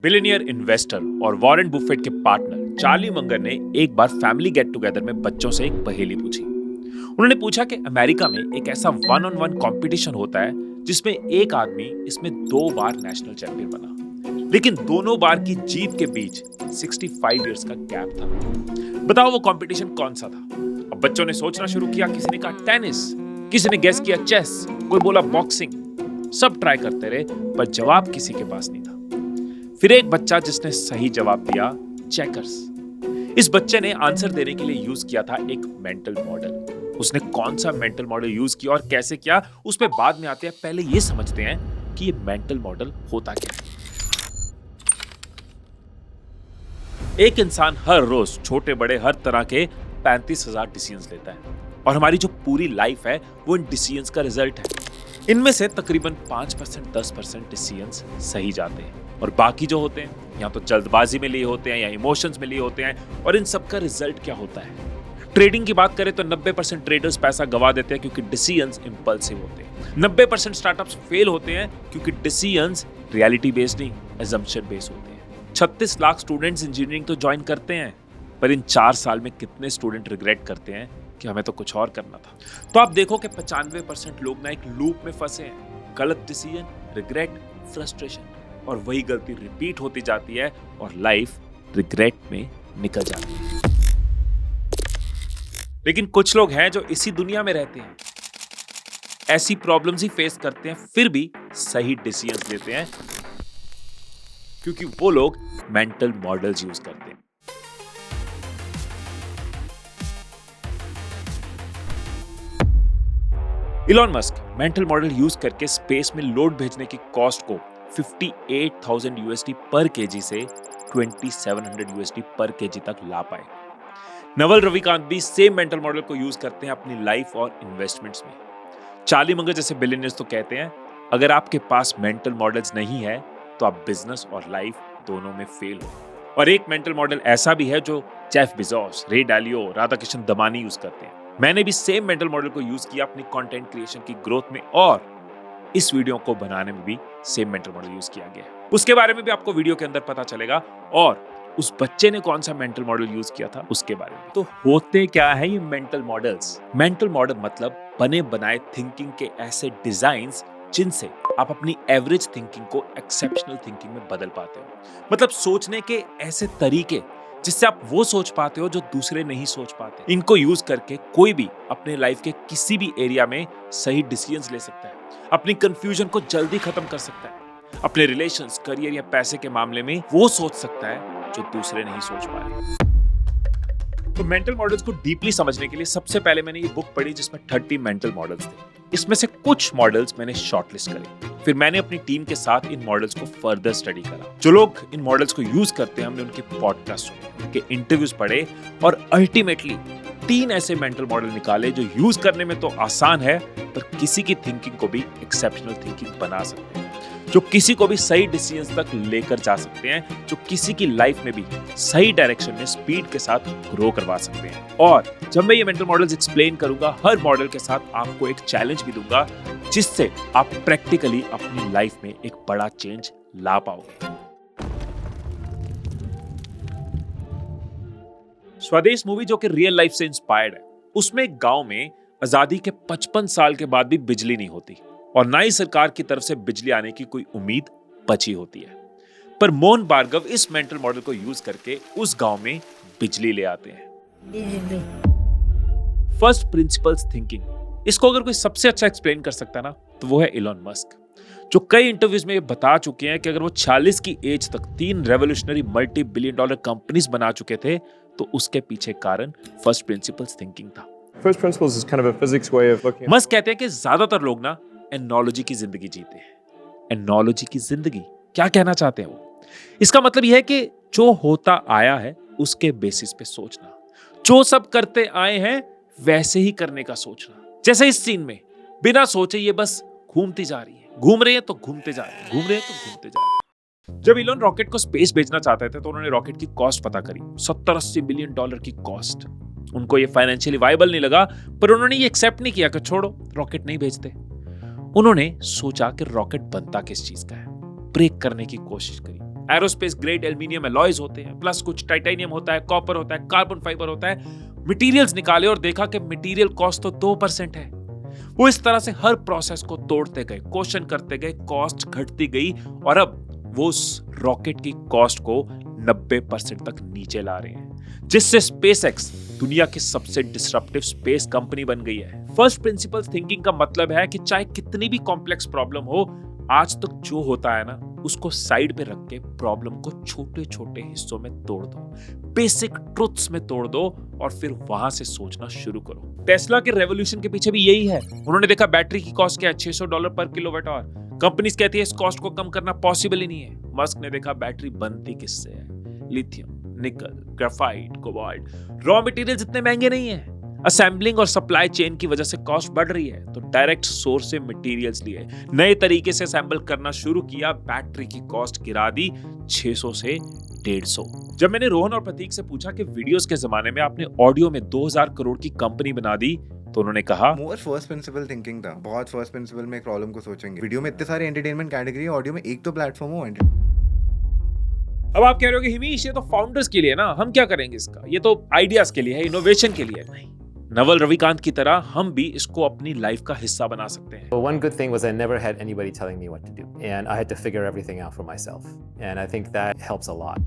Billionaire investor और Warren Buffett के partner Charlie Munger ने एक बार फैमिली गेट टुगेदर में बच्चों से एक पहेली पूछी। उन्होंने पूछा कि अमेरिका में एक ऐसा वन ऑन वन कंपटीशन होता है जिसमें एक आदमी इसमें 2 बार नेशनल चैंपियन बना, लेकिन दोनों बार की जीत के बीच 65 इयर्स का गैप था। बताओ वो कंपटीशन कौन सा था? अब बच्चों ने सोचना शुरू किया। किसी ने कहा टेनिस, किसी ने गेस किया चेस, कोई बोला बॉक्सिंग। सब ट्राई करते रहे पर जवाब किसी के पास नहीं था। फिर एक बच्चा जिसने सही जवाब दिया चेकर्स। इस बच्चे ने आंसर देने के लिए यूज किया था एक मेंटल मॉडल। उसने कौन सा मेंटल मॉडल यूज किया और कैसे किया उस पे बाद में आते हैं। पहले ये समझते हैं कि ये मेंटल मॉडल होता क्या है। एक इंसान हर रोज छोटे बड़े हर तरह के 35,000 डिसीजंस लेता है और हमारी जो पूरी लाइफ है वो इन डिसीजंस का रिजल्ट है। इनमें से तकरीबन 5% 10% डिसीजंस सही जाते हैं और बाकी जो होते हैं या तो जल्दबाजी में लिए होते हैं या इमोशंस में लिए होते हैं। और इन सब का रिजल्ट क्या होता है? ट्रेडिंग की बात करें तो 90% ट्रेडर्स पैसा गवा देते हैं क्योंकि डिसीजंस इंपल्सिव होते हैं। 90% स्टार्टअप्स फेल होते हैं क्योंकि डिसीजंस रियलिटी बेस्ड नहीं, असम्पशन बेस्ड होते हैं। 36 लाख स्टूडेंट्स इंजीनियरिंग तो ज्वाइन करते हैं, पर इन 4 साल में कितने स्टूडेंट रिग्रेट करते हैं कि हमें तो कुछ और करना था। तो आप देखो कि 95% लोग ना एक लूप में फंसे हैं। गलत डिसीजन, रिग्रेट, फ्रस्ट्रेशन, और वही गलती रिपीट होती जाती है और लाइफ रिग्रेट में निकल जाती है। लेकिन कुछ लोग हैं जो इसी दुनिया में रहते हैं, ऐसी प्रॉब्लम्स ही फेस करते हैं, फिर भी सही डिसीजंस लेते हैं क्योंकि वो लोग मेंटल मॉडल्स यूज करते हैं। Elon Musk mental model use करके स्पेस में लोड भेजने की कॉस्ट को 58,000 USD पर केजी से 2,700 USD पर केजी तक ला पाए। नवल रविकांत भी सेम मेंटल मॉडल को यूज करते हैं अपनी लाइफ और इन्वेस्टमेंट्स में। चार्ली मंगर जैसे बिलियनियर्स तो कहते हैं अगर आपके पास मेंटल मॉडल्स नहीं है तो आप बिजनेस और लाइफ दोनों में फेल हो। और एक मेंटल मॉडल ऐसा भी है जो जेफ बेजोस, रे डालियो, राधाकृष्ण दमानी यूज करते हैं। मैंने भी सेम मेंटल मॉडल को यूज किया अपनी कंटेंट क्रिएशन की ग्रोथ में और इस वीडियो को बनाने में भी सेम मेंटल मॉडल यूज किया गया है। उसके बारे में भी आपको वीडियो के अंदर पता चलेगा और उस बच्चे ने कौन सा मेंटल मॉडल यूज किया था उसके बारे में। तो होते क्या है ये मेंटल मॉडल्स? मेंटल मॉडल मतलब बने बनाए थिंकिंग के ऐसे डिजाइन्स जिनसे आप अपनी एवरेज थिंकिंग को एक्सेप्शनल थिंकिंग में बदल पाते हो। मतलब सोचने के ऐसे तरीके जिससे आप वो सोच पाते हो जो दूसरे नहीं सोच पाते। इनको यूज करके कोई भी अपने लाइफ के किसी भी एरिया में सही डिसीजंस ले सकता है, अपनी कंफ्यूजन को जल्दी खत्म कर सकता है, अपने रिलेशंस, करियर या पैसे के मामले में वो सोच सकता है जो दूसरे नहीं सोच पा रहे। तो मेंटल मॉडल्स को डीपली समझने के लिए सबसे पहले मैंने ये बुक पढ़ी जिसमें 30 मेंटल मॉडल्स थे। इसमें से कुछ मॉडल्स मैंने शॉर्टलिस्ट करे, फिर मैंने अपनी टीम के साथ इन मॉडल्स को फर्दर स्टडी करा। जो लोग इन मॉडल्स को यूज करते हैं हमने उनके पॉडकास्ट सुने, उनके इंटरव्यूज पढ़े और अल्टीमेटली 3 ऐसे मेंटल मॉडल निकाले जो यूज करने में तो आसान है पर किसी की थिंकिंग को भी एक्सेप्शनल थिंकिंग बना सकते हैं, जो किसी को भी सही डिसीजंस तक लेकर जा सकते हैं, जो किसी की लाइफ में भी सही डायरेक्शन में स्पीड के साथ ग्रो करवा सकते हैं। और जब मैं ये मेंटल मॉडल्स एक्सप्लेन करूंगा हर मॉडल के साथ आपको एक चैलेंज भी दूंगा जिससे आप प्रैक्टिकली अपनी लाइफ में एक बड़ा चेंज ला पाओगे। स्वदेश मूवी जो कि रियल लाइफ से इंस्पायर्ड है, उसमें एक गांव में आजादी के 55 साल के बाद भी बिजली नहीं होती और ना ही सरकार की तरफ से बिजली आने की कोई उम्मीद बची होती है। पर मोहन भार्गव इस मेंटल मॉडल को यूज करके उस गांव में बिजली ले आते हैं। फर्स्ट प्रिंसिपल्स थिंकिंग, इसको अगर कोई सबसे अच्छा एक्सप्लेन कर सकता है ना तो वो है इलॉन मस्क, जो कई इंटरव्यूज में ये बता चुके हैं कि अगर वो 40 की एज तक 3 revolutionary multi billion dollar companies बना चुके थे तो उसके पीछे कारण फर्स्ट प्रिंसिपल्स थिंकिंग था। First principles is kind of a physics way of looking at. Musk कहते हैं कि ज्यादातर लोग ना एनोलॉजी की जिंदगी जीते हैं। एनोलॉजी की जिंदगी क्या कहना चाहते हैं वो? इसका मतलब यह है कि जो होता आया है उसके बेसिस पे सोचना, जो सब करते आए हैं वैसे ही करने का सोचना। जैसे इस सीन में बिना सोचे ये बस घूमती जा रही है, घूम रही है तो घूमते जा रही है, घूम रहे हैं तो घूमते जा रही है। जब इलॉन रॉकेट को स्पेस भेजना चाहते थे तो उन्होंने रॉकेट की कॉस्ट पता करी, 70-80 बिलियन डॉलर की कॉस्ट। उनको ये फाइनेंशियली वायबल नहीं लगा पर उन्होंने ये एक्सेप्ट नहीं किया कि छोड़ो रॉकेट नहीं भेजते। उन्होंने सोचा कि रॉकेट बनता किस चीज का है, ब्रेक करने की कोशिश करी, एरोस्पेस ग्रेड एल्यूमिनियम एलॉयज होते हैं, प्लस कुछ टाइटेनियम होता है, कॉपर होता है, कार्बन फाइबर होता है। मटेरियल्स निकाले और देखा कि मटेरियल कॉस्ट तो 2% है। वो इस तरह से हर प्रोसेस को तोड़ते गए, क्वेश्चन करते गए, कॉस्ट घटती गई और अब वो उस रॉकेट की कॉस्ट को 90% तक नीचे ला रहे हैं, जिससे स्पेसएक्स दुनिया की सबसे डिसरप्टिव स्पेस कंपनी बन गई है। फर्स्ट प्रिंसिपल्स थिंकिंग का मतलब है कि चाहे कितनी भी कॉम्प्लेक्स प्रॉब्लम हो, आज तक जो होता है ना उसको साइड पे रख के प्रॉब्लम को छोटे छोटे हिस्सों में तोड़ दो, बेसिक ट्रुथ्स में तोड़ दो और फिर वहां से सोचना शुरू करो। टेस्ला के रेवोल्यूशन के पीछे भी यही है। उन्होंने देखा बैटरी की कॉस्ट क्या है, $600 पर किलोवाट आवर। कंपनीज कहती है इस कॉस्ट को कम करना पॉसिबल ही नहीं है। मस्क ने देखा बैटरी बनती किससे है, लिथियम, निकल, ग्राफाइट, कोबाल्ट। रॉ मटेरियल्स इतने महंगे नहीं है, असेंबलिंग और सप्लाई चेन की वजह से कॉस्ट बढ़ रही है, तो डायरेक्ट सोर्स से मटेरियल्स लिए, नए तरीके से असेंबल करना शुरू किया, बैटरी की कॉस्ट गिरा दी 600 से 150। जब मैंने रोहन और प्रतीक से पूछा कि वीडियोस के जमाने में आपने ऑडियो में 2000 करोड़ की कंपनी बना दी, तो उन्होंने कहा मोर फर्स्ट प्रिंसिपल थिंकिंग था। बहुत फर्स्ट प्रिंसिपल में एक प्रॉब्लम को सोचेंगे। वीडियो में इतने सारे एंटरटेनमेंट कैटेगरी है, ऑडियो में एक तो प्लेटफॉर्म हो। अब आप कह रहे हो कि हिमीश ये तो फाउंडर्स के लिए ना, हम क्या करेंगे इसका, ये तो आइडियाज के लिए है, इनोवेशन के लिए नहीं। नवल रविकांत की तरह हम भी इसको अपनी लाइफ का हिस्सा बना सकते हैं। Well, one good thing was I never had anybody telling me what to do, and I had to figure everything out for myself, and I think that helps a lot.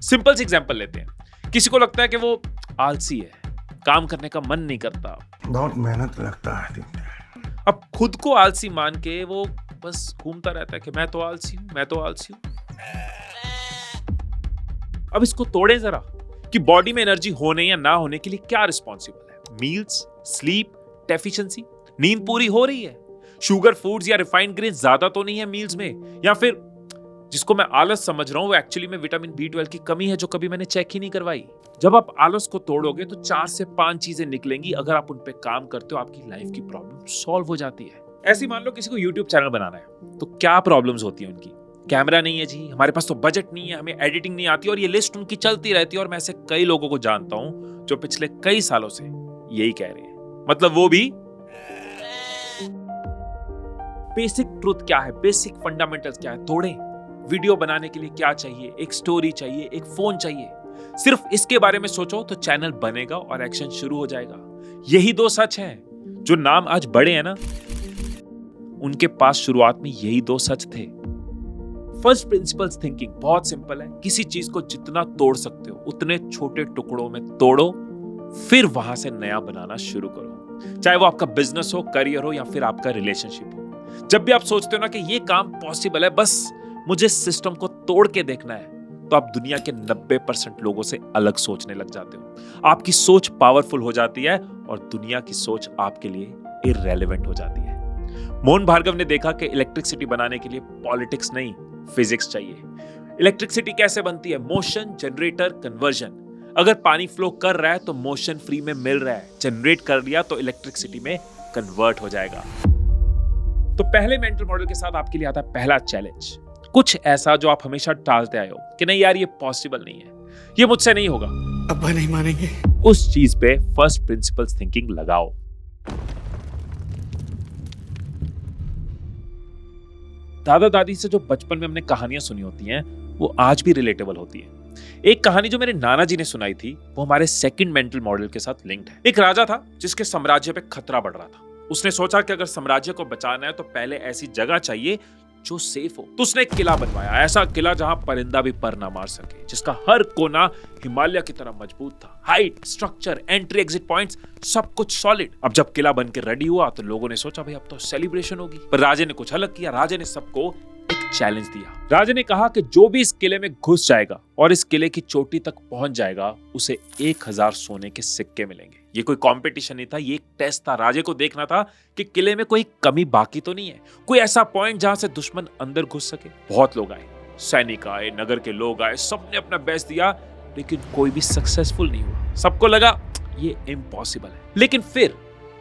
Simple सी example लेते हैं। किसी को लगता है कि वो आलसी है, काम करने का मन नहीं करता, बहुत मेहनत लगता है दिन में। अब खुद को आलसी मान के वो बस घूमता रहता है कि मैं तो आलसी हूं, मैं तो आलसी हूं। अब इसको तोड़े जरा कि बॉडी में एनर्जी होने या ना होने के लिए क्या रिस्पॉन्सिबल है। मील्स, स्लीप, डेफिशिएंसी, नींद पूरी हो रही है, शुगर फूड्स या रिफाइंड ग्रेन ज्यादा तो नहीं है मील्स में, या फिर जिसको मैं आलस समझ रहा हूं वो एक्चुअली में विटामिन B12 की कमी है जो कभी मैंने चेक ही नहीं करवाई। जब आप आलस को तोड़ोगे तो 4 से 5 चीजें निकलेंगी। अगर आप उन पे काम करते हो आपकी लाइफ की प्रॉब्लम सॉल्व हो जाती है। ऐसी मान लो किसी को YouTube चैनल बनाना है, तो क्या प्रॉब्लम्स होती है उनकी? कैमरा नहीं है जी, हमारे पास तो बजट नहीं है, हमें एडिटिंग नहीं आती, और ये लिस्ट उनकी चलती रहती है। और मैं ऐसे कई लोगों को जानता हूं जो पिछले कई सालों से यही कह रहे हैं, मतलब वो भी। बेसिक ट्रुथ क्या है, बेसिक फंडामेंटल्स क्या है, तोड़ें। वीडियो बनाने के लिए क्या चाहिए, एक स्टोरी चाहिए, एक फोन चाहिए। सिर्फ इसके बारे में सोचो तो चैनल बनेगा और एक्शन शुरू हो जाएगा। यही 2 सच हैं। जो नाम आज बड़े हैं ना, उनके पास शुरुआत में यही 2 सच थे। फर्स्ट प्रिंसिपल्स थिंकिंग बहुत सिंपल है। किसी चीज को जितना तोड़ सकते हो उतने छोटे टुकड़ों में तोड़ो, फिर वहां से नया बनाना शुरू करो। चाहे वो आपका बिजनेस हो, करियर हो, या फिर आपका रिलेशनशिप हो। जब भी आप सोचते हो ना कि ये काम पॉसिबल है, बस मुझे सिस्टम को तोड़ के देखना है, तो आप दुनिया के 90% लोगों से अलग सोचने लग जाते हो। आपकी सोच पावरफुल हो जाती है और दुनिया की सोच आपके लिए इररेलेवेंट हो जाती है। मोहन भार्गव ने देखा कि इलेक्ट्रिसिटी बनाने के लिए पॉलिटिक्स नहीं, फिजिक्स चाहिए। इलेक्ट्रिसिटी कैसे बनती है? Motion, generator, conversion. अगर पानी फ्लो कर रहा है तो मोशन फ्री में मिल रहा है, जनरेट कर लिया तो इलेक्ट्रिसिटी में कन्वर्ट हो जाएगा। तो पहले मेंटल मॉडल के साथ आपके लिए आता है पहला चैलेंज, कुछ ऐसा जो आप हमेशा टालते आए हो कि नहीं यार ये पॉसिबल नहीं है, ये मुझसे नहीं होगा। अब्बा नहीं मानेंगे। उस चीज पे फर्स्ट प्रिंसिपल्स थिंकिंग लगाओ। दादा दादी से जो बचपन में हमने कहानियां सुनी होती हैं वो आज भी रिलेटेबल होती है। एक कहानी जो मेरे नाना जी ने सुनाई थी वो हमारे सेकंड मेंटल मॉडल के साथ लिंक्ड है। एक राजा था जिसके साम्राज्य पे खतरा बढ़ रहा था। उसने सोचा कि अगर साम्राज्य को बचाना है तो पहले ऐसी जगह चाहिए जो सेफ हो। तो उसने एक किला बनवाया, ऐसा किला जहां परिंदा भी पर ना मार सके, जिसका हर कोना हिमालय की तरह मजबूत था। Height, structure, entry exit points, सब कुछ सॉलिड। अब जब किला बन के रेडी हुआ तो लोगों ने सोचा भाई अब तो सेलिब्रेशन होगी, पर राजे ने कुछ अलग किया। राजे ने सबको एक चैलेंज दिया। राजे ने कहा कि जो भी इस किले में घुस जाएगा और इस किले की चोटी तक पहुंच जाएगा उसे 1000 सोने के सिक्के मिलेंगे। ये कोई कंपटीशन नहीं था, ये एक टेस्ट था। राजे को देखना था कि किले में कोई कमी बाकी तो नहीं है, कोई ऐसा पॉइंट जहां से दुश्मन अंदर घुस सके। बहुत लोग आए, सैनिक आए, नगर के लोग आए, सबने अपना बेस्ट दिया, लेकिन कोई भी सक्सेसफुल नहीं हुआ। सबको लगा ये इम्पॉसिबल है। लेकिन फिर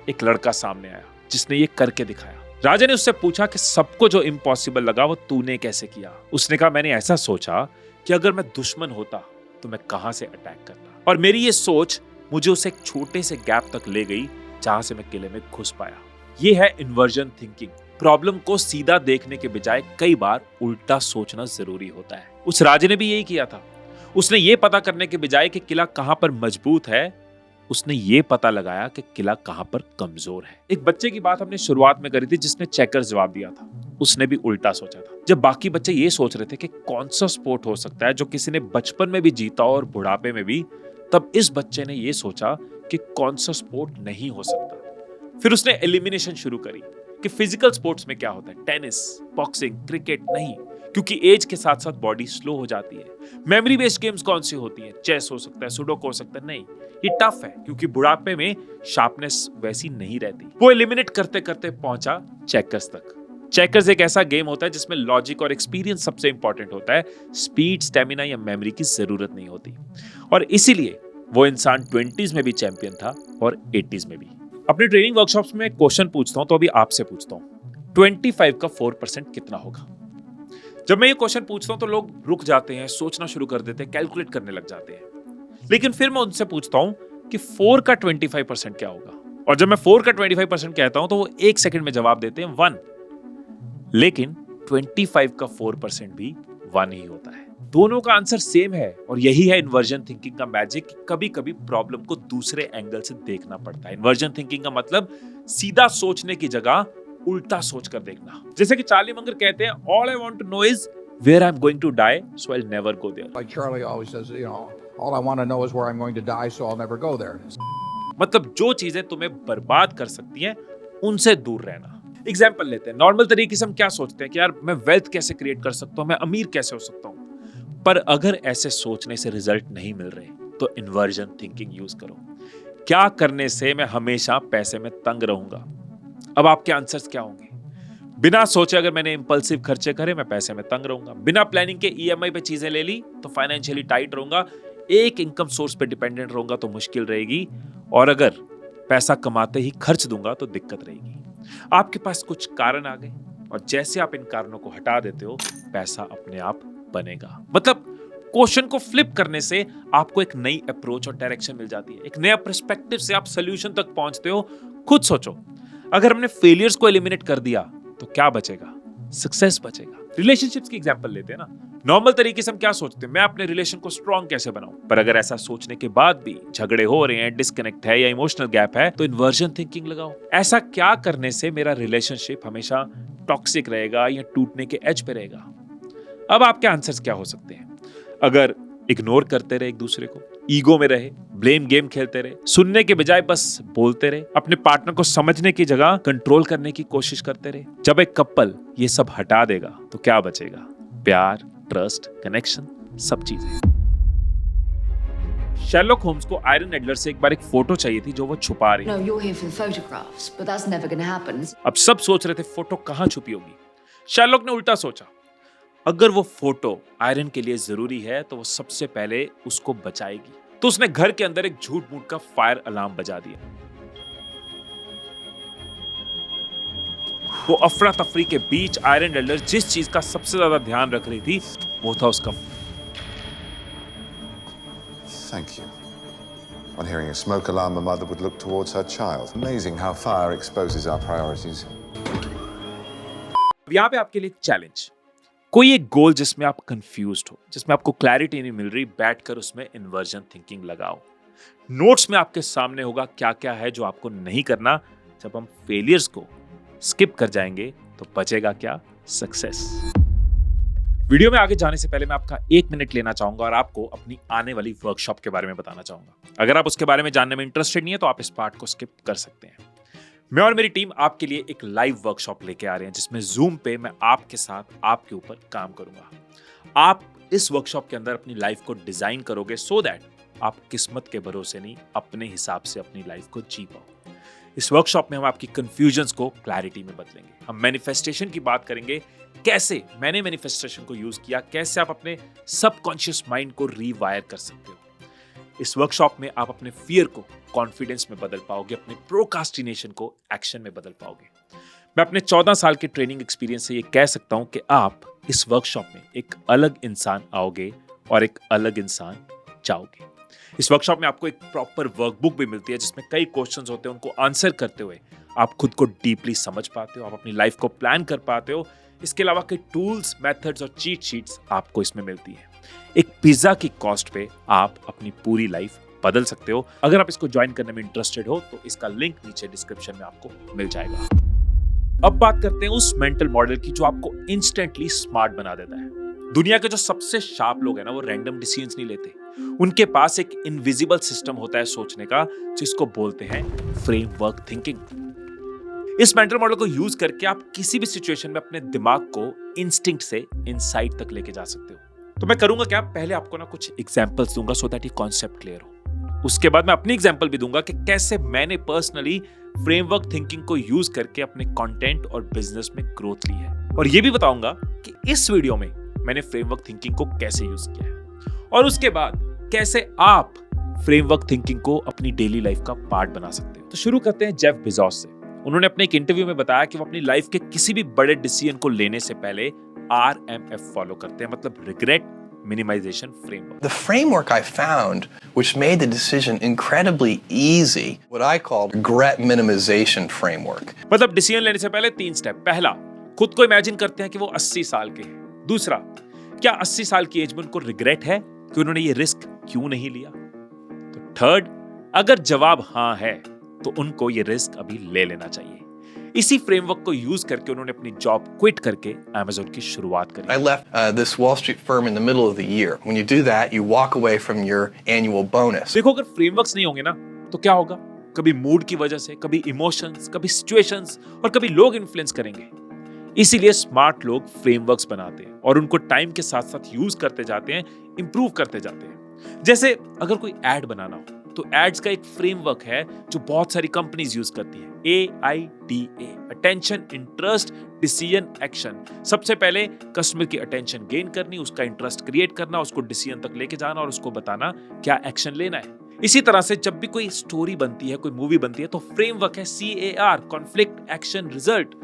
एक लड़का सामने आया जिसने ये करके दिखाया। राजा ने उससे पूछा कि सबको जो इम्पॉसिबल लगा वो तूने कैसे किया? उसने कहा मैंने ऐसा सोचा कि अगर मैं दुश्मन होता तो मैं कहां से अटैक करता, और मेरी ये सोच मुझे उसे एक छोटे से गैप तक ले गई जहां से मैं किले में घुस पाया। ये है इन्वर्जन थिंकिंग। प्रॉब्लम को सीधा देखने के बजाय कई बार उल्टा सोचना जरूरी होता है। उस राजे ने भी यही किया था। उसने ये पता करने के बजाय कि किला कहां पर मजबूत है, उसने ये पता लगाया कि किला कहां पर कमजोर है। एक बच्चे की बात हमने शुरुआत में करी थी जिसने चेकर्स जवाब दिया था। उसने भी उल्टा सोचा था। जब बाकी बच्चे ये सोच रहे थे कि कौन सा स्पोर्ट हो सकता है जो किसी ने बचपन में भी जीता और बुढ़ापे में भी, तब इस बच्चे ने ये सोचा कि कौन सा स्पोर्ट नहीं हो सकता। फिर उसने एलिमिनेशन शुरू करी कि फिजिकल स्पोर्ट्स में क्या होता है, टेनिस, बॉक्सिंग, क्रिकेट नहीं, क्योंकि एज के साथ साथ बॉडी स्लो हो जाती है। मेमोरी बेस्ड गेम्स कौन सी होती हैं, चेस हो सकता है, सुडोकू हो सकता है, नहीं, ये टफ है क्योंकि बुढ़ापे में शार्पनेस वैसी नहीं रहती। वो एलिमिनेट करते करते पहुंचा चेकर्स तक। चेकर्स एक ऐसा गेम होता है जिसमें लॉजिक और एक्सपीरियंस सबसे इंपॉर्टेंट होता है, स्पीड, स्टेमिना या मेमोरी की जरूरत नहीं होती। और इसीलिए वो इंसान 20s में भी चैंपियन था और 80s में भी। अपने ट्रेनिंग वर्कशॉप्स में क्वेश्चन पूछता हूं तो अभी आपसे पूछता हूं, 25 का 4% कितना होगा? जब मैं ये क्वेश्चन पूछता हूं तो लोग रुक जाते हैं, सोचना शुरू कर देते हैं, कैलकुलेट करने लग जाते हैं। लेकिन फिर मैं उनसे पूछता हूं कि 4 का 25% क्या होगा? और जब मैं 4 का 25% कहता हूं तो वो 1 सेकंड में जवाब देते हैं 1। लेकिन 25 का 4% भी 1 ही होता है। दोनों का आंसर सेम है और यही है इन्वर्जन थिंकिंग का मैजिक। कभी कभी प्रॉब्लम को दूसरे एंगल से देखना पड़ता है। इन्वर्जन थिंकिंग का मतलब सीधा सोचने की जगह उल्टा सोच कर देखना। जैसे कि चार्ली मंगर कहते हैं, all I want to know is where I am going to die, so I will never go there. Like Charlie always says, all I want to know is where I'm going to die, so I'll never go there. मतलब जो चीजें तुम्हें बर्बाद कर सकती हैं उनसे दूर रहना। एग्जाम्पल लेते हैं। नॉर्मल तरीके से हम क्या सोचते हैं कि यार मैं वेल्थ कैसे क्रिएट कर सकता हूं, मैं अमीर कैसे हो सकता हूं। पर अगर ऐसे सोचने से रिजल्ट नहीं मिल रहे तो इन्वर्जन थिंकिंग यूज करो। क्या करने से मैं हमेशा पैसे में तंग रहूंगा? अब आपके आंसर्स क्या होंगे? बिना सोचे अगर मैंने इंपल्सिव खर्चे करे मैं पैसे में तंग रहूंगा। बिना प्लानिंग के ईएमआई पे चीजें ले ली तो फाइनेंशियली टाइट रहूंगा। एक इनकम सोर्स पे डिपेंडेंट रहूंगा तो मुश्किल रहेगी। और अगर पैसा कमाते ही खर्च दूंगा तो दिक्कत रहेगी। आपके पास कुछ कारण आ गए और जैसे आप इन कारणों को हटा देते हो पैसा अपने आप बनेगा। मतलब क्वेश्चन को फ्लिप करने से आपको एक नई अप्रोच और डायरेक्शन मिल जाती है। एक नया पर्सपेक्टिव से आप सॉल्यूशन तक पहुंचते हो। खुद सोचो, अगर हमने फेलियर्स को एलिमिनेट कर दिया तो क्या बचेगा? सक्सेस बचेगा। रिलेशनशिप्स की एग्जांपल लेते हैं ना। नॉर्मल तरीके से हम क्या सोचते हैं, मैं अपने रिलेशन को स्ट्रॉन्ग कैसे बनाऊं? पर अगर ऐसा सोचने के बाद भी झगड़े हो रहे हैं, डिस्कनेक्ट है या इमोशनल गैप है, तो इन्वर्जन थिंकिंग लगाओ। ऐसा क्या करने से मेरा रिलेशनशिप हमेशा टॉक्सिक रहेगा या टूटने के एज पे रहेगा? अब आपके आंसर्स क्या हो सकते हैं? अगर इग्नोर करते रहे एक दूसरे को, ईगो में रहे, ब्लेम गेम खेलते रहे, सुनने के बजाय बस बोलते रहे, अपने पार्टनर को समझने की जगह कंट्रोल करने की कोशिश करते रहे। जब एक कपल ये सब हटा देगा तो क्या बचेगा? प्यार, ट्रस्ट, कनेक्शन, सब चीजें। शेरलॉक होम्स को आयरन एडलर से एक बार एक फोटो चाहिए थी जो वो छुपा रही। No, you're here for the photographs, but that's never going to happen. अब सब सोच रहे थे फोटो कहां छुपी होगी। शेरलॉक ने उल्टा सोचा, अगर वो फोटो आयरन के लिए जरूरी है तो वो सबसे पहले उसको बचाएगी। तो उसने घर के अंदर एक झूठ मूठ का फायर अलार्म बजा दिया। वो अफरा तफरी के बीच आयरन एडलर जिस चीज का सबसे ज्यादा ध्यान रख रही थी वो था उसका। Thank you. On hearing a smoke alarm, a mother would look towards her child. Amazing how fire exposes our priorities. यहाँ पे आपके लिए एक चैलेंज। कोई एक गोल जिसमें आप कंफ्यूज्ड हो, जिसमें आपको क्लैरिटी नहीं मिल रही, बैठकर उसमें इन्वर्जन थिंकिंग लगाओ। नोट्स में आपके सामने होगा क्या क्या है जो आपको नहीं करना। जब हम फेलियर्स को स्किप कर जाएंगे तो बचेगा क्या? सक्सेस। वीडियो में आगे जाने से पहले मैं आपका 1 मिनट लेना चाहूंगा और आपको अपनी आने वाली वर्कशॉप के बारे में बताना चाहूंगा। अगर आप उसके बारे में जानने में इंटरेस्टेड नहीं है तो आप इस पार्ट को स्किप कर सकते हैं। मैं और मेरी टीम आपके लिए एक लाइव वर्कशॉप लेके आ रहे हैं जिसमें जूम पे मैं आपके साथ आपके ऊपर काम करूंगा। आप इस वर्कशॉप के अंदर अपनी लाइफ को डिजाइन करोगे सो दैट आप किस्मत के भरोसे नहीं, अपने हिसाब से अपनी लाइफ को जी पाओ। इस वर्कशॉप में हम आपकी कंफ्यूजन्स को क्लैरिटी में बदलेंगे। हम मैनिफेस्टेशन की बात करेंगे, कैसे मैंने मैनिफेस्टेशन को यूज किया, कैसे आप अपने सबकॉन्शियस माइंड को रीवायर कर सकते हो। इस वर्कशॉप में आप अपने फियर को कॉन्फिडेंस में बदल पाओगे, अपने प्रोकास्टिनेशन को एक्शन में बदल पाओगे। मैं अपने 14 साल के ट्रेनिंग एक्सपीरियंस से ये कह सकता हूं कि आप इस वर्कशॉप में एक अलग इंसान आओगे और एक अलग इंसान जाओगे। इस वर्कशॉप में आपको एक प्रॉपर वर्कबुक भी मिलती है जिसमें कई क्वेश्चंस होते हैं, उनको आंसर करते हुए आप खुद को डीपली समझ पाते हो, आप अपनी लाइफ को प्लान कर पाते हो। इसके अलावा कई टूल्स, मेथड्स और चीट शीट्स आपको इसमें मिलती है। एक पिज्जा की कॉस्ट पे आप अपनी पूरी लाइफ बदल सकते हो। अगर आप इसको ज्वाइन करने में इंटरेस्टेड हो तो इसका लिंक नीचे डिस्क्रिप्शन में आपको मिल जाएगा। अब बात करते हैं उस मेंटल मॉडल की जो आपको इंस्टेंटली स्मार्ट बना देता है। दुनिया के जो सबसे शार्प लोग हैं ना, वो रैंडम डिसीजंस नहीं लेते। उनके पास एक इनविजिबल सिस्टम होता है सोचने का, जिसको बोलते हैं फ्रेमवर्क थिंकिंग। इस मेंटल मॉडल को यूज करके आप किसी भी सिचुएशन में अपने दिमाग को इंस्टिंक्ट से इनसाइट तक लेके जा सकते हो। तो मैं करूंगा क्या, पहले आपको ना कुछ एग्जांपल्स दूंगा सो दैट ये कॉन्सेप्ट क्लियर हो। उसके बाद मैं अपनी एग्जांपल भी दूंगा कि कैसे मैंने पर्सनली फ्रेमवर्क थिंकिंग को यूज करके अपने कंटेंट और बिजनेस में ग्रोथ ली है। और ये भी बताऊंगा कि इस वीडियो में मैंने फ्रेमवर्क थिंकिंग को कैसे यूज किया है और उसके बाद कैसे आप फ्रेमवर्क थिंकिंग को अपनी डेली लाइफ का पार्ट बना सकते हो। तो शुरू करते हैं जेफ बेजोस से। उन्होंने अपने एक इंटरव्यू में बताया कि वो अपनी लाइफ के किसी भी बड़े डिसीजन को लेने से पहले RMF फॉलो करते हैं, मतलब regret minimization framework. The framework I found, which made the decision incredibly easy, what I call regret minimization framework. मतलब डिसीजन लेने से पहले 3 स्टेप। पहला, खुद को इमेजिन करते हैं कि वो 80 साल के हैं। दूसरा, क्या 80 साल की एज में उनको रिग्रेट है कि उन्होंने ये रिस्क क्यों नहीं लिया? तो थर्ड, अगर जवाब हाँ है तो उनको ये रिस्क अभी ले लेना चाहिए। इसी फ्रेमवर्क को यूज करके उन्होंने अपनी जॉब क्विट करके Amazon की शुरुआत करी। I left this Wall Street firm in the middle of the year. When you do that, you walk away from your annual bonus. देखो, अगर फ्रेमवर्क्स नहीं होंगे ना तो क्या होगा? कभी मूड की वजह से, कभी इमोशंस, कभी सिचुएशंस और कभी लोग इन्फ्लुएंस करेंगे। इसीलिए स्मार्ट लोग फ्रेमवर्क्स बनाते हैं और उनको टाइम के साथ साथ यूज करते जाते हैं, इंप्रूव करते जाते हैं। जैसे अगर कोई एड बनाना हो तो एड्स का एक फ्रेमवर्क है जो बहुत सारी कंपनीज यूज करती है, AIDA, attention, interest, decision, action. सबसे पहले कस्टमर की अटेंशन गेन करनी, उसका इंटरेस्ट क्रिएट करना, उसको डिसीजन तक लेके जाना और उसको बताना क्या एक्शन लेना है। इसी तरह से जब भी कोई स्टोरी बनती है, कोई मूवी बनती है, तो फ्रेमवर्क है CAR, कॉन्फ्लिक्ट, एक्शन, रिजल्ट।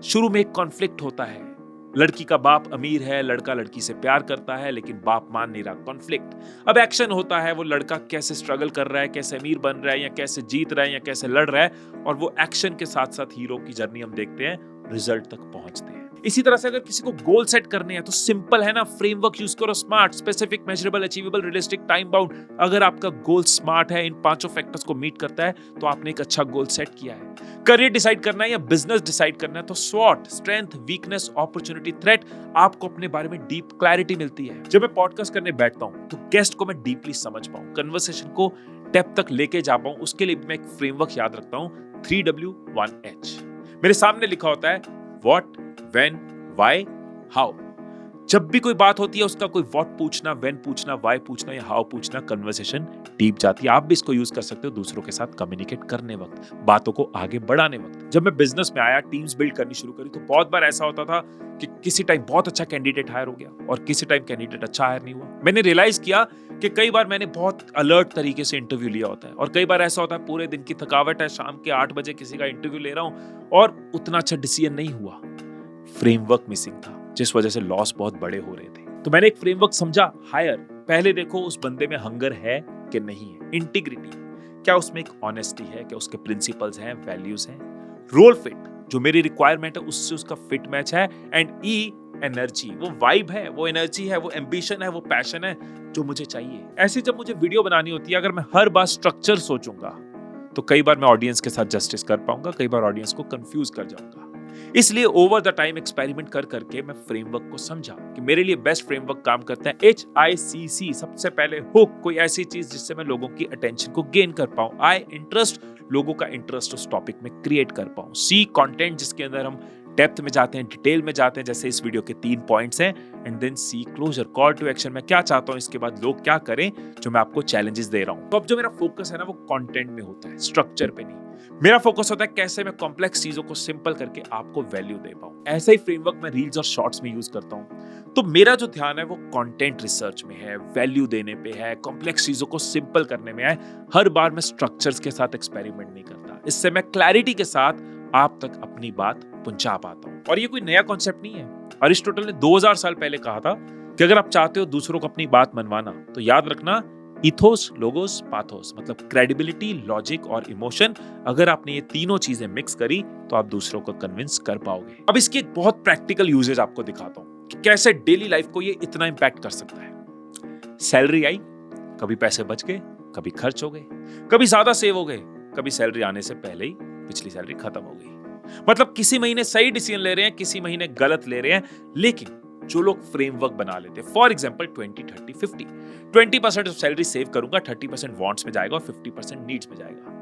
शुरू में एक कॉन्फ्लिक्ट होता है, लड़की का बाप अमीर है, लड़का लड़की से प्यार करता है लेकिन बाप मान नहीं रहा, कॉन्फ्लिक्ट। अब एक्शन होता है, वो लड़का कैसे स्ट्रगल कर रहा है, कैसे अमीर बन रहा है या कैसे जीत रहा है या कैसे लड़ रहा है, और वो एक्शन के साथ साथ हीरो की जर्नी हम देखते हैं, रिजल्ट तक पहुंचते हैं। इसी तरह से अगर किसी को गोल सेट करने हैं तो सिंपल है ना, फ्रेमवर्क यूज करो, smart, specific, measurable, achievable, realistic, time bound. अगर आपका गोल स्मार्ट है, इन 5 फैक्टर्स को मीट करता है, तो आपने एक अच्छा गोल सेट किया है। करियर डिसाइड करना है या बिजनेस डिसाइड करना है तो SWOT, strength, weakness, opportunity, threat, आपको अपने बारे में डीप क्लैरिटी मिलती है। जब मैं पॉडकास्ट करने बैठता हूं तो गेस्ट को मैं डीपली समझ पाऊं, कन्वर्सेशन को डेप्थ तक लेके जा पाऊं, उसके लिए मैं एक फ्रेमवर्क याद रखता हूं, 3W1H। मेरे सामने लिखा होता है व्हाट, व्हेन, व्हाई, हाउ। जब भी कोई बात होती है उसका कोई व्हाट पूछना, व्हेन पूछना, व्हाई पूछना या हाउ पूछना, कन्वर्सेशन डीप जाती है। आप भी इसको यूज कर सकते हो दूसरों के साथ कम्युनिकेट करने वक्त, बातों को आगे बढ़ाने वक्त। जब मैं बिजनेस में आया, टीम्स बिल्ड करनी शुरू करी, तो बहुत बार ऐसा होता था कि किसी टाइम बहुत अच्छा कैंडिडेट हायर हो गया और किसी टाइम कैंडिडेट अच्छा हायर नहीं हुआ। मैंने रियलाइज किया कि कई बार मैंने बहुत अलर्ट तरीके से इंटरव्यू लिया होता है और कई बार ऐसा होता है पूरे दिन की थकावट है, शाम के 8 बजे किसी का इंटरव्यू ले रहा हूं और उतना अच्छा डिसीजन नहीं हुआ। फ्रेमवर्क मिसिंग था, जिस वजह से लॉस बहुत बड़े हो रहे थे। तो मैंने एक फ्रेमवर्क समझा, हायर। पहले देखो उस बंदे में हंगर है कि नहीं है, इंटीग्रिटी, क्या उसमें एक ऑनेस्टी है, क्या उसके प्रिंसिपल्स हैं, वैल्यूज हैं। रोल फिट, जो मेरी रिक्वायरमेंट है उससे उसका फिट मैच है। एंड E, एनर्जी, वो वाइब है, वो एनर्जी है, वो एम्बिशन है, वो पैशन है जो मुझे चाहिए। ऐसे जब मुझे वीडियो बनानी होती है, अगर मैं हर बार स्ट्रक्चर सोचूंगा तो कई बार मैं ऑडियंस के साथ जस्टिस कर पाऊंगा, कई बार ऑडियंस को कंफ्यूज कर जाऊंगा। इसलिए ओवर द टाइम एक्सपेरिमेंट कर करके मैं फ्रेमवर्क को समझा कि मेरे लिए बेस्ट फ्रेमवर्क काम करता है HICC। सबसे पहले हुक, कोई ऐसी चीज जिससे मैं लोगों की अटेंशन को गेन कर पाऊं। I, इंटरेस्ट, लोगों का इंटरेस्ट उस टॉपिक में क्रिएट कर पाऊं। C, कंटेंट, जिसके अंदर हम डेप्थ में जाते हैं, डिटेल में जाते हैं, जैसे इस वीडियो के 3 पॉइंट्स हैं। And then C, closure, call to action, मैं क्या चाहता हूं, इसके बाद लोग क्या करें, जो मैं आपको चैलेंजेस दे रहा हूं। तो अब जो मेरा फोकस है ना, वो कंटेंट में होता है, स्ट्रक्चर पे नहीं। मेरा फोकस होता है कैसे मैं कॉम्प्लेक्स चीजों को सिंपल करके आपको वैल्यू दे पाऊं। ऐसा ही फ्रेमवर्क मैं रील्स और शॉर्ट्स में यूज करता हूं। तो मेरा जो ध्यान है वो कंटेंट रिसर्च में है, वैल्यू देने पे है, कॉम्प्लेक्स चीजों को सिंपल करने में है। हर बार मैं स्ट्रक्चर्स के साथ एक्सपेरिमेंट नहीं करता। इससे मैं क्लैरिटी के साथ आप तक अपनी बात पहुंचा पाता हूं। और ये कोई नया कॉन्सेप्ट नहीं है। अरिस्टोटल ने 2000 साल पहले कहा था कि अगर आप चाहते हो दूसरों को अपनी बात मनवाना तो याद रखना इथोस, लोगोस, पाथोस, मतलब क्रेडिबिलिटी, लॉजिक और इमोशन। अगर आपने ये तीनों चीजें मिक्स करी तो आप दूसरों को कन्विंस कर पाओगे। अब इसकी एक बहुत प्रैक्टिकल यूजेज आपको दिखाता हूं कि कैसे डेली लाइफ को ये इतना इंपैक्ट कर सकता है। सैलरी आई, कभी पैसे बच गए, कभी खर्च हो गए, कभी ज्यादा सेव हो गए, कभी सैलरी आने से पहले ही पिछली सैलरी खत्म हो गई। मतलब किसी महीने सही डिसीजन ले रहे हैं, किसी महीने गलत ले रहे हैं, लेकिन जो लोग फ्रेमवर्क बना लेते हैं, for example 20-30-50, 20% of salary save करूंगा, 30% वांट्स में जाएगा और 50% नीड्स में जाएगा।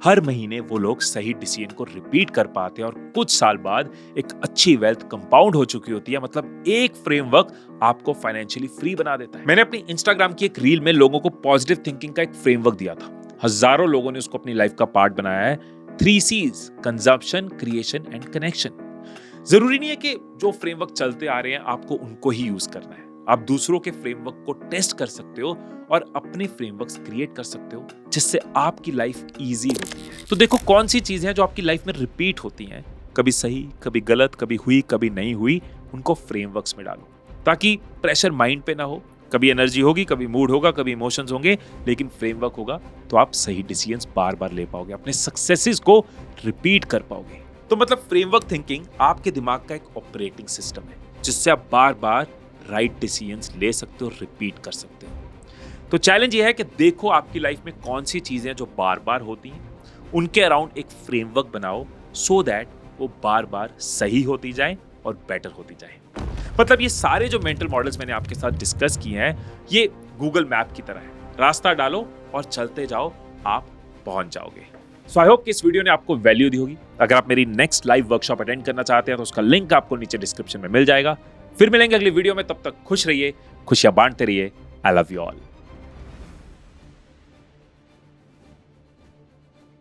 हर महीने वो लोग सही डिसीजन को रिपीट कर पाते हैं और कुछ साल बाद एक अच्छी वेल्थ कंपाउंड हो चुकी होती है। मतलब एक फ्रेमवर्क आपको फाइनेंशियली फ्री बना देता है। मैंने अपनी इंस्टाग्राम की एक रील में लोगों को पॉजिटिव थिंकिंग का एक फ्रेमवर्क दिया था। हजारों लोगों ने उसको अपनी लाइफ का पार्ट बनाया है। 3 C's, consumption, creation and connection. जरूरी नहीं है कि जो फ्रेमवर्क चलते आ रहे हैं आपको उनको ही यूज करना है। आप दूसरों के फ्रेमवर्क को टेस्ट कर सकते हो और अपने फ्रेमवर्क्स क्रिएट कर सकते हो जिससे आपकी लाइफ इजी होती है। तो देखो कौन सी चीजें हैं जो आपकी लाइफ में रिपीट होती हैं, कभी सही, कभी गलत, कभी हुई, कभी नहीं हुई, उनको फ्रेमवर्क्स में डालो ताकि प्रेशर माइंड पे ना हो। कभी एनर्जी होगी, कभी मूड होगा, कभी इमोशंस होंगे, लेकिन फ्रेमवर्क होगा तो आप सही डिसीजंस बार बार ले पाओगे, अपने सक्सेसेस को रिपीट कर पाओगे। तो मतलब फ्रेमवर्क थिंकिंग आपके दिमाग का एक ऑपरेटिंग सिस्टम है जिससे आप बार बार राइट डिसीजंस ले सकते हो, रिपीट कर सकते हो। तो चैलेंज ये है कि देखो आपकी लाइफ में कौन सी चीजें जो बार बार होती हैं, उनके अराउंड एक फ्रेमवर्क बनाओ सो दैट वो बार बार सही होती जाए और बेटर होती जाए। मतलब ये सारे जो मेंटल मॉडल्स मैंने आपके साथ डिस्कस किए हैं, ये गूगल मैप की तरह है। रास्ता डालो और चलते जाओ, आप पहुंच जाओगे। सो आई होप कि इस वीडियो ने आपको वैल्यू दी होगी। अगर आप मेरी नेक्स्ट लाइव वर्कशॉप अटेंड करना चाहते हैं तो उसका लिंक आपको नीचे डिस्क्रिप्शन में मिल जाएगा। फिर मिलेंगे अगली वीडियो में, तब तक खुश रहिए, खुशियां बांटते रहिए। I love you all.